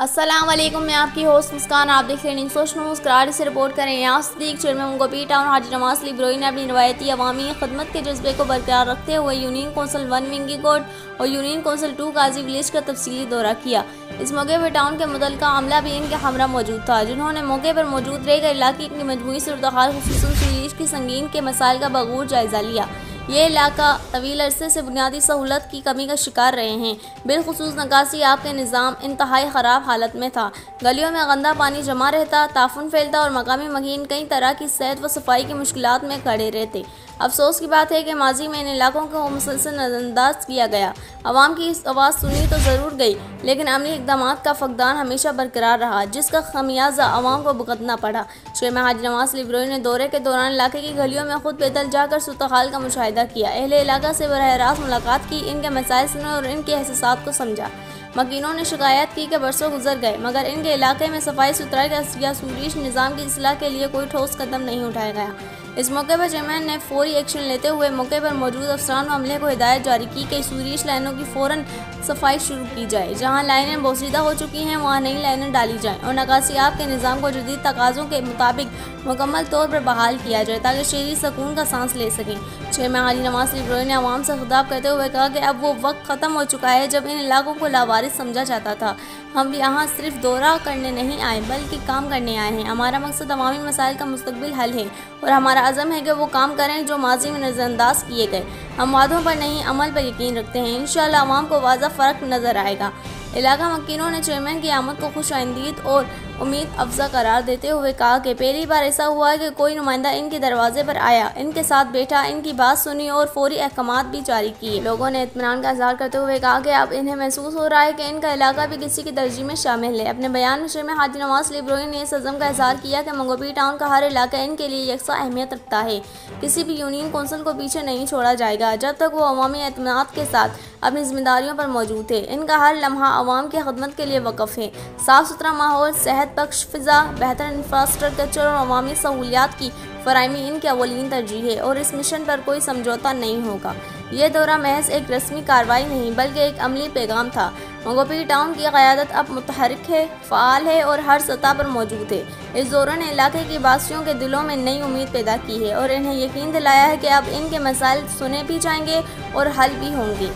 अस्सलाम वालेकुम, मैं आपकी होस्ट मुस्कान। आप देख रहे हैं सोशल न्यूज़। कराची से रिपोर्ट करें यहाँ सदीक चेयरमैन गोपी टाउन हाजी नवाज अली ब्रोई ने अपनी रवायती अवामी खदमत के जज्बे को बरकरार रखते हुए यूनियन कौंसिल 1 विंगी कोर्ट और यूनियन कौंसिल 2 काजी विलेज का तफसीली दौरा किया। इस मौके पर टाउन के मुतल्लिका अमला भी इनके हमरा मौजूद था, जिन्होंने मौके पर मौजूद रहकर इलाके की मजमूई सूरत-ए-हाल खुसूसन सीरीज की संगीन के मसाइल का बगौर जायजा लिया। ये इलाका तवील अरसे से बुनियादी सहूलत की कमी का शिकार रहे हैं। बिलखुसूस निकासी आप के निज़ाम इंतहाई ख़राब हालत में था। गलियों में गंदा पानी जमा रहता, ताफुन फैलता और मकामी मकीन कई तरह की सेहत व सफाई की मुश्किलात में खड़े रहते। अफसोस की बात है कि माजी में इन इलाकों को मुसलसल नज़रअंदाज किया गया। आवाम की इस आवाज़ सुनी तो ज़रूर गई, लेकिन अमली इक़दाम का फकदान हमेशा बरकरार रहा, जिसका खमियाजा आवाम को भुगतना पड़ा। चेयरमैन हाजी नवाज अली ब्रोई ने दौरे के दौरान इलाके की गलियों में खुद पैदल जाकर सूरत-ए-हाल का मुशाहिदा किया। अहले इलाका से बराह रास्त मुलाकात की, इनके मसाइल सुने और इनके एहसासात को समझा। मकीनों ने शिकायत की कि बरसों गुजर गए मगर इनके इलाके में सफाई सुथराई या सूरीश निज़ाम की इस्लाह के लिए कोई ठोस कदम नहीं उठाया गया। इस मौके पर चेयरमैन ने फौरी एक्शन लेते हुए मौके पर मौजूद अफसरान व अमले को हिदायत जारी की कि सूरीश लाइनों की फ़ौरन सफाई शुरू की जाए। जहां लाइनें बोसीदा हो चुकी हैं वहां नई लाइनें डाली जाएं और निकासियाब के निज़ाम को जदीद तकाज़ों के मुताबिक मुकम्मल तौर पर बहाल किया जाए ताकि शहरी सुकून का सांस ले सकें। चेयरमैन हाजी नवाज अली ब्रोई ने आवाम से खिताब करते हुए कहा कि अब वो वक्त ख़त्म हो चुका है जब इन इलाकों को लावारिस समझा जाता था। हम यहाँ सिर्फ दौरा करने नहीं आए बल्कि काम करने आए हैं। हमारा मकसद अवामी मसाइल का मुस्तकबिल हल है और हमारा अज़म है कि वो काम करें जो माजी में नज़रअंदाज किए गए। हम वादों पर नहीं अमल पर यकीन रखते हैं। इंशाअल्लाह अवाम को वाज़ा फ़र्क नज़र आएगा। इलाका मकीनों ने चेयरमैन की आमद को खुश आइंदीद और उम्मीद अफजा करार देते हुए कहा कि पहली बार ऐसा हुआ है कि कोई नुमाइंदा इनके दरवाजे पर आया, इनके साथ बैठा, इनकी बात सुनी और फौरी अहकामात भी जारी किए। लोगों ने इत्मीनान का इज़हार करते हुए कहा कि अब इन्हें महसूस हो रहा है कि इनका इलाका भी किसी की तरजीह में शामिल है। अपने बयान में चेयरमैन हाजी नवाज अली ब्रोई ने इस अज़म का इज़हार किया कि मंगोपी टाउन का हर इलाका इनके लिए यकसा अहमियत रखता है। किसी भी यूनियन कौंसिल को पीछे नहीं छोड़ा जाएगा जब तक वो अवामी एतमाद के साथ अपनी जिम्मेदारियों पर मौजूद है। इनका हर लम्हा अवाम की खदमत के लिए वक़फ़ है। साफ़ सुथरा माहौल, सेहत बख्श फ़िज़ा, बेहतर इंफ्रास्ट्रक्चर और अवामी सहूलियात की फ़राहमी इनकी अवलीन तरजीह है और इस मिशन पर कोई समझौता नहीं होगा। ये दौरा महज एक रस्मी कार्रवाई नहीं बल्कि एक अमली पैगाम था। मंगोपी टाउन की क़यादत अब मुतहरिक है, फ़ाल है और हर सतह पर मौजूद है। इस दौरे ने इलाके की वासियों के दिलों में नई उम्मीद पैदा की है और इन्हें यकीन दिलाया है कि अब इनके मसाइल सुने भी जाएंगे और हल भी होंगे।